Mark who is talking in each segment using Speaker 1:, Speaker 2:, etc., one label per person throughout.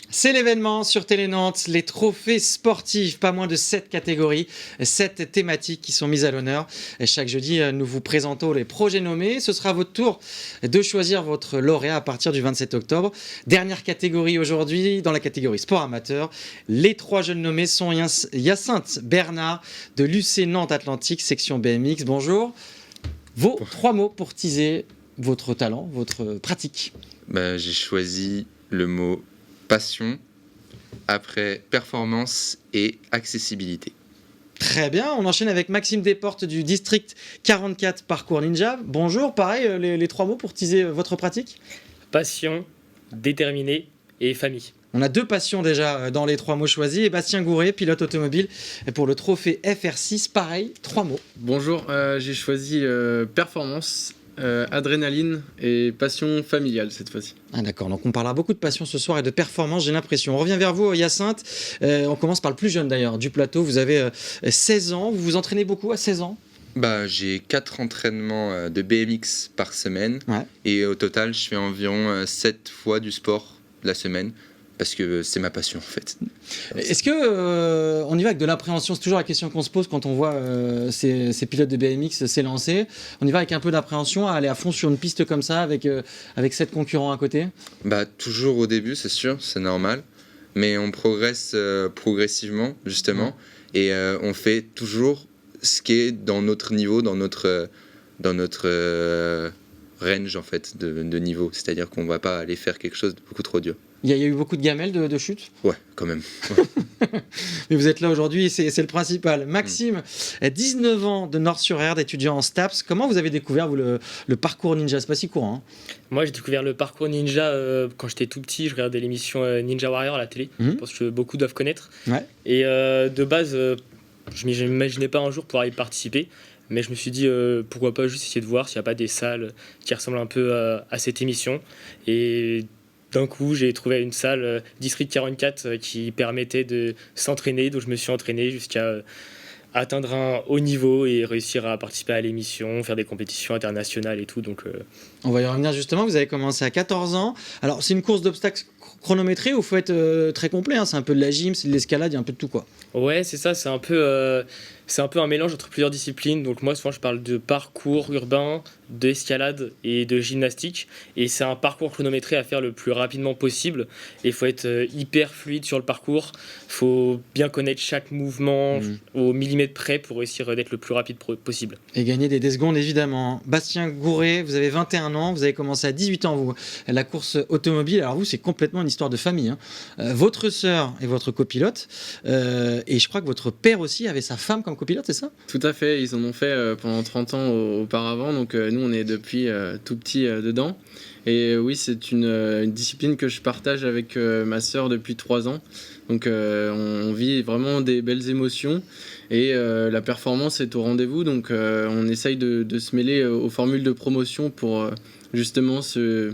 Speaker 1: C'est l'événement sur Télé Nantes, les trophées sportifs, pas moins de 7 catégories, 7 thématiques qui sont mises à l'honneur. Et chaque jeudi, nous vous présentons les projets nommés. Ce sera votre tour de choisir votre lauréat à partir du 27 octobre. Dernière catégorie aujourd'hui, dans la catégorie sport amateur. Les 3 jeunes nommés sont Hyacinthe Bernard de l'UC Nantes Atlantique, section BMX. Bonjour. Vos 3 mots pour teaser votre talent, votre pratique.
Speaker 2: J'ai choisi le mot passion, après performance et accessibilité.
Speaker 1: Très bien, on enchaîne avec Maxime Desportes du district 44 Parcours Ninja. Bonjour, pareil, les 3 mots pour teaser votre pratique.
Speaker 3: Passion, déterminé et famille.
Speaker 1: On a 2 passions déjà dans les 3 mots choisis. Et Bastien Gouret, pilote automobile, pour le trophée FR6, pareil, 3 mots.
Speaker 4: Bonjour, j'ai choisi performance, adrénaline et passion familiale cette fois-ci.
Speaker 1: Ah d'accord, donc on parlera beaucoup de passion ce soir et de performance, j'ai l'impression. On revient vers vous, Hyacinthe. On commence par le plus jeune d'ailleurs du plateau. Vous avez 16 ans, vous vous entraînez beaucoup à 16 ans?
Speaker 2: J'ai 4 entraînements de BMX par semaine.
Speaker 1: Ouais.
Speaker 2: Et au total, je fais environ 7 fois du sport la semaine. Parce que c'est ma passion en fait.
Speaker 1: Est-ce que on y va avec de l'appréhension? C'est toujours la question qu'on se pose quand on voit ces pilotes de BMX s'élancer. On y va avec un peu d'appréhension à aller à fond sur une piste comme ça avec 7 concurrents à côté?
Speaker 2: Toujours au début, c'est sûr, c'est normal. Mais on progresse progressivement justement. Et on fait toujours ce qui est dans notre niveau, dans notre range en fait de niveau. C'est-à-dire qu'on ne va pas aller faire quelque chose de beaucoup trop dur.
Speaker 1: Il y a eu beaucoup de gamelles de chute?
Speaker 2: Ouais, quand même. Ouais.
Speaker 1: Mais vous êtes là aujourd'hui, c'est le principal. Maxime, 19 ans de Nord-sur-Erdre, étudiant en STAPS. Comment vous avez découvert vous, le parcours ninja? C'est pas si courant. Hein.
Speaker 3: Moi, j'ai découvert le parcours ninja quand j'étais tout petit. Je regardais l'émission Ninja Warrior à la télé. Je pense que beaucoup doivent connaître.
Speaker 1: Ouais.
Speaker 3: Et de base, je ne m'imaginais pas un jour pouvoir y participer. Mais je me suis dit, pourquoi pas juste essayer de voir s'il n'y a pas des salles qui ressemblent un peu à cette émission. Et d'un coup, j'ai trouvé une salle District 44 qui permettait de s'entraîner. Donc je me suis entraîné jusqu'à atteindre un haut niveau et réussir à participer à l'émission, faire des compétitions internationales et tout. Donc,
Speaker 1: On va y revenir justement. Vous avez commencé à 14 ans. Alors, c'est une course d'obstacles chronométrée où il faut être très complet. Hein. C'est un peu de la gym, c'est de l'escalade, il y a un peu de tout, quoi.
Speaker 3: Ouais, c'est ça. C'est un peu un mélange entre plusieurs disciplines. Donc moi, souvent, je parle de parcours urbain, d'escalade et de gymnastique. Et c'est un parcours chronométré à faire le plus rapidement possible. Et il faut être hyper fluide sur le parcours. Il faut bien connaître chaque mouvement au millimètre près pour réussir d'être le plus rapide possible.
Speaker 1: Et gagner des secondes, évidemment. Bastien Gouret, vous avez 21 ans. Vous avez commencé à 18 ans, vous, la course automobile. Alors vous, c'est complètement une histoire de famille. Hein. Votre sœur est votre copilote. Et je crois que votre père aussi avait sa femme comme copilote, c'est ça?
Speaker 4: Tout à fait, ils en ont fait pendant 30 ans auparavant, donc nous on est depuis tout petit dedans. Et oui, c'est une discipline que je partage avec ma sœur depuis 3 ans. Donc on vit vraiment des belles émotions et la performance est au rendez-vous. Donc on essaye de se mêler aux formules de promotion pour justement se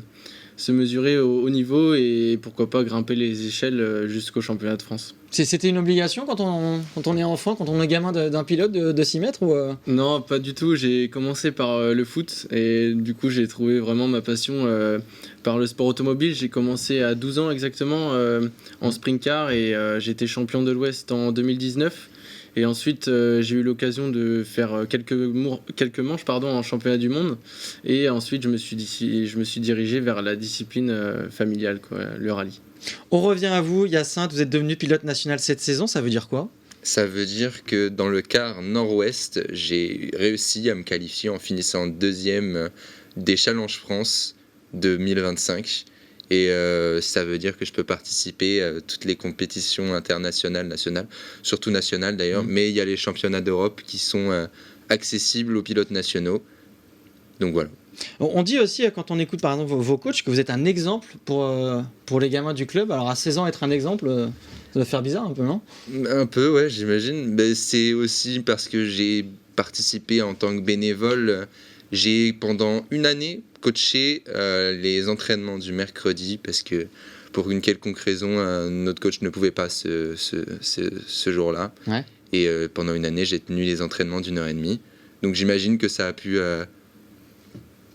Speaker 4: mesurer au haut niveau et pourquoi pas grimper les échelles jusqu'au championnat de France.
Speaker 1: C'était une obligation quand on est enfant, quand on est gamin d'un pilote de s'y mettre ou
Speaker 4: Non, pas du tout. J'ai commencé par le foot et du coup j'ai trouvé vraiment ma passion par le sport automobile. J'ai commencé à 12 ans exactement en sprint car et j'ai été champion de l'Ouest en 2019. Et ensuite, j'ai eu l'occasion de faire quelques manches en championnat du monde. Et ensuite, je me suis dirigé vers la discipline familiale, quoi, le rallye.
Speaker 1: On revient à vous, Hyacinthe. Vous êtes devenu pilote national cette saison. Ça veut dire quoi?
Speaker 2: Ça veut dire que dans le quart nord-ouest, j'ai réussi à me qualifier en finissant 2e des Challenges France 2025. Et ça veut dire que je peux participer à toutes les compétitions internationales, nationales, surtout nationales d'ailleurs. Mais il y a les championnats d'Europe qui sont accessibles aux pilotes nationaux. Donc voilà.
Speaker 1: On dit aussi, quand on écoute par exemple vos coachs, que vous êtes un exemple pour les gamins du club. Alors à 16 ans, être un exemple, ça doit faire bizarre un peu, non?
Speaker 2: Un peu, ouais, j'imagine. Mais c'est aussi parce que j'ai participé en tant que bénévole. J'ai pendant une année coaché les entraînements du mercredi parce que pour une quelconque raison, notre coach ne pouvait pas ce jour-là. Ouais. Et pendant une année, j'ai tenu les entraînements d'1h30. Donc j'imagine que ça a pu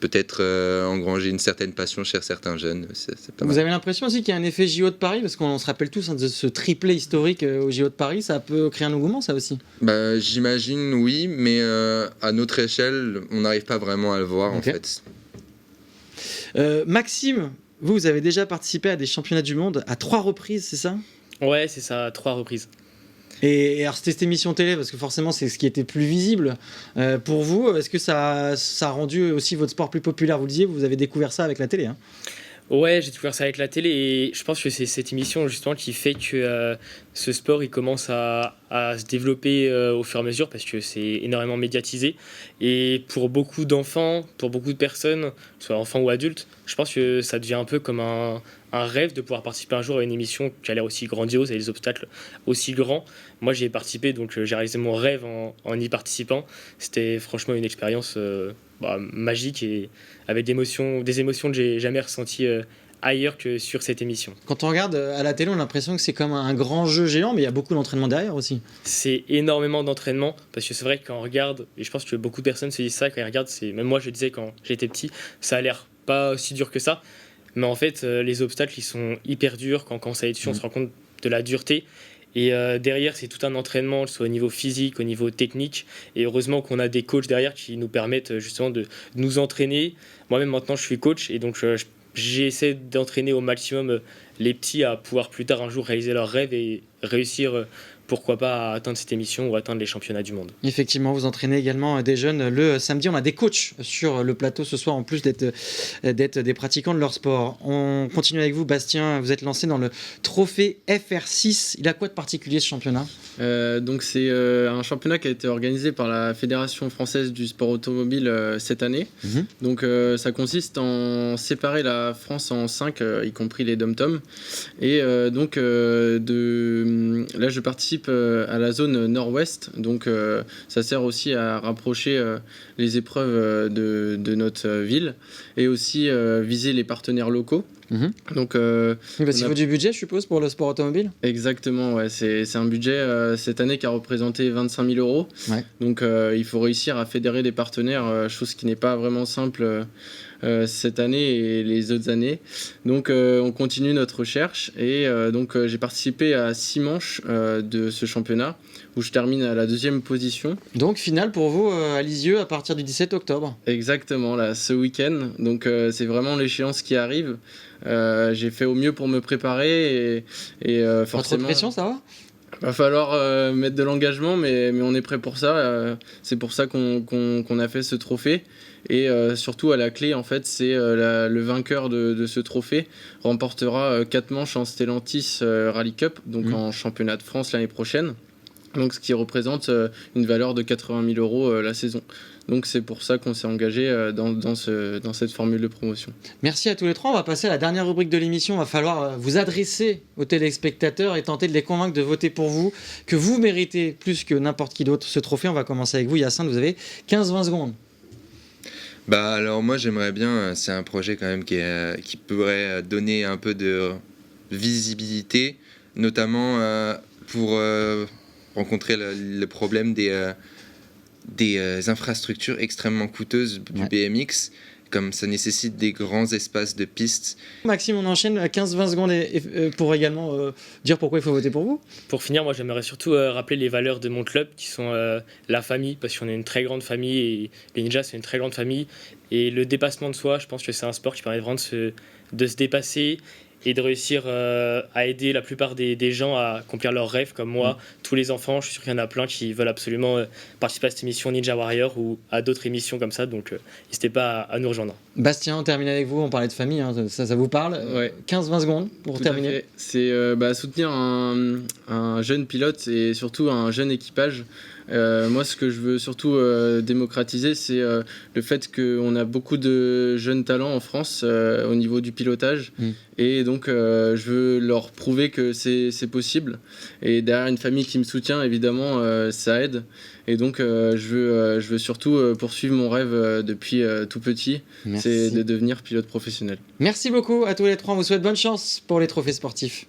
Speaker 2: peut-être engranger une certaine passion chez certains jeunes. C'est pas
Speaker 1: Vous
Speaker 2: mal.
Speaker 1: avez l'impression aussi qu'il y a un effet JO de Paris, parce qu'on se rappelle tous de ce triplé historique au JO de Paris, ça peut créer un engouement, ça aussi.
Speaker 2: Bah, j'imagine, oui, mais à notre échelle, on n'arrive pas vraiment à le voir en
Speaker 1: Ok.
Speaker 2: fait.
Speaker 1: Maxime, vous avez déjà participé à des championnats du monde à 3 reprises, c'est ça?
Speaker 3: Ouais, c'est ça, 3 reprises.
Speaker 1: Et alors c'était cette émission télé, parce que forcément c'est ce qui était plus visible. Pour vous, est-ce que ça a rendu aussi votre sport plus populaire? Vous le disiez, vous avez découvert ça avec la télé, hein.
Speaker 3: Ouais, j'ai découvert ça avec la télé et je pense que c'est cette émission justement qui fait que ce sport il commence à se développer au fur et à mesure parce que c'est énormément médiatisé. Et pour beaucoup d'enfants, pour beaucoup de personnes, soit enfants ou adultes, je pense que ça devient un peu comme un rêve de pouvoir participer un jour à une émission qui a l'air aussi grandiose et des obstacles aussi grands. Moi j'y ai participé donc j'ai réalisé mon rêve en y participant. C'était franchement une expérience magique et avec des émotions que j'ai jamais ressenties ailleurs que sur cette émission.
Speaker 1: Quand on regarde à la télé, on a l'impression que c'est comme un grand jeu géant, mais il y a beaucoup d'entraînement derrière aussi.
Speaker 3: C'est énormément d'entraînement parce que c'est vrai que quand on regarde, et je pense que beaucoup de personnes se disent ça quand ils regardent, même moi je le disais quand j'étais petit, ça a l'air pas aussi dur que ça, mais en fait les obstacles ils sont hyper durs, quand on commence à être dessus on se rend compte de la dureté. Et derrière, c'est tout un entraînement, soit au niveau physique, au niveau technique. Et heureusement qu'on a des coachs derrière qui nous permettent justement de nous entraîner. Moi-même, maintenant, je suis coach et donc j'essaie d'entraîner au maximum les petits à pouvoir plus tard un jour réaliser leurs rêves et réussir, pourquoi pas, à atteindre cette émission ou atteindre les championnats du monde.
Speaker 1: Effectivement, vous entraînez également des jeunes. Le samedi, on a des coachs sur le plateau ce soir, en plus d'être des pratiquants de leur sport. On continue avec vous, Bastien. Vous êtes lancé dans le trophée FR6. Il a quoi de particulier ce championnat?
Speaker 4: Donc c'est un championnat qui a été organisé par la Fédération française du sport automobile cette année. Donc ça consiste en séparer la France en 5, y compris les dom-toms. Et donc là je participe à la zone nord-ouest. Donc ça sert aussi à rapprocher les épreuves de notre ville et aussi viser les partenaires locaux. Donc
Speaker 1: Oui, parce qu'il faut du budget, je suppose, pour le sport automobile.
Speaker 4: exactement, ouais, c'est un budget cette année qui a représenté 25 000 euros.
Speaker 1: Ouais.
Speaker 4: Donc il faut réussir à fédérer des partenaires, chose qui n'est pas vraiment simple cette année et les autres années. Donc on continue notre recherche et donc j'ai participé à 6 manches de ce championnat où je termine à la 2e position.
Speaker 1: Donc, finale pour vous à Lisieux à partir du 17 octobre.
Speaker 4: Exactement, là, ce week-end. Donc c'est vraiment l'échéance qui arrive. J'ai fait au mieux pour me préparer et
Speaker 1: Pas trop de
Speaker 4: forcément...
Speaker 1: pression, ça va?
Speaker 4: Va falloir mettre de l'engagement, mais on est prêt pour ça. C'est pour ça qu'on a fait ce trophée. Et surtout, à la clé, en fait, c'est le vainqueur de ce trophée remportera 4 manches en Stellantis Rally Cup, donc en championnat de France l'année prochaine. Donc, ce qui représente une valeur de 80 000 euros la saison. Donc c'est pour ça qu'on s'est engagé dans cette formule de promotion.
Speaker 1: Merci à tous les trois. On va passer à la dernière rubrique de l'émission. Il va falloir vous adresser aux téléspectateurs et tenter de les convaincre de voter pour vous, que vous méritez plus que n'importe qui d'autre ce trophée. On va commencer avec vous, Hyacinthe. Vous avez 15-20 secondes.
Speaker 2: Bah alors moi j'aimerais bien, c'est un projet quand même qui pourrait donner un peu de visibilité, notamment pour rencontrer le problème des infrastructures extrêmement coûteuses du BMX, comme ça nécessite des grands espaces de pistes.
Speaker 1: Maxime, on enchaîne à 15-20 secondes pour également dire pourquoi il faut voter pour vous.
Speaker 3: Pour finir, moi j'aimerais surtout rappeler les valeurs de mon club qui sont la famille, parce qu'on est une très grande famille et les ninjas c'est une très grande famille. Et le dépassement de soi, je pense que c'est un sport qui permet vraiment de se dépasser et de réussir à aider la plupart des gens à accomplir leurs rêves, comme moi, tous les enfants. Je suis sûr qu'il y en a plein qui veulent absolument participer à cette émission Ninja Warrior ou à d'autres émissions comme ça, donc n'hésitez pas à nous rejoindre.
Speaker 1: Bastien, on termine avec vous, on parlait de famille, hein, ça vous parle?
Speaker 4: Ouais.
Speaker 1: 15-20 secondes pour terminer.
Speaker 4: C'est soutenir un jeune pilote et surtout un jeune équipage. Moi, ce que je veux surtout démocratiser, c'est le fait qu'on a beaucoup de jeunes talents en France au niveau du pilotage. Et donc, je veux leur prouver que c'est possible. Et derrière une famille qui me soutient, évidemment, ça aide. Et donc, je veux surtout poursuivre mon rêve depuis tout petit.
Speaker 1: Merci.
Speaker 4: C'est de devenir pilote professionnel.
Speaker 1: Merci beaucoup à tous les trois. On vous souhaite bonne chance pour les trophées sportifs.